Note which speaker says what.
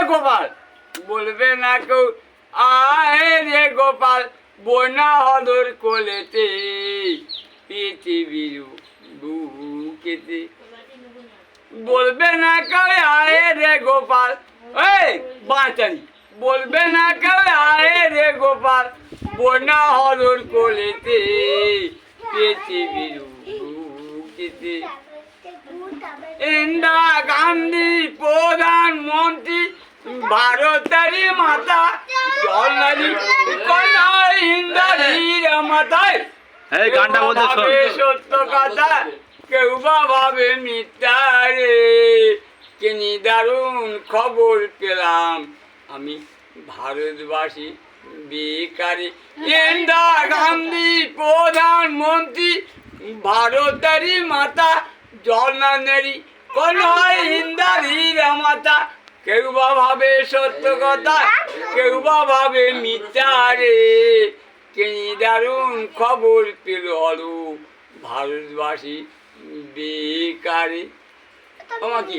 Speaker 1: গোপাল বলবে না কেউ আয় রে গোপাল বন্যা হদর কোলেতে পৃথিবীর বুকেতে বলবে না কেউ আয় রে গোপাল এই বাঁচানি বলবে না কেউ আয় রে গোপাল বন্যা হদর কোলেতে পৃথিবীর বুকেতে ইন্দিরা গান্ধী প্রধানমন্ত্রী ভারতের মাতা জলনারী কন্যা ইন্দ্রাণীর মাতায় সত্য কথা কেউ বা ভাবে মিথ্যা রে কিনি দারুণ খবর পেলাম আমি ভারতবাসী বেকারি ইন্দিরা গান্ধী প্রধানমন্ত্রী ভারতের মাতা জলনারী কন্যা ইন্দ্রাণীর মাতা কেউ বা ভাবে সত্য কথা কেউ বা ভাবে মিথ্যা রে কিনি দারুণ খবর পেল হলো ভারতবাসী বেকারি। তোমার কি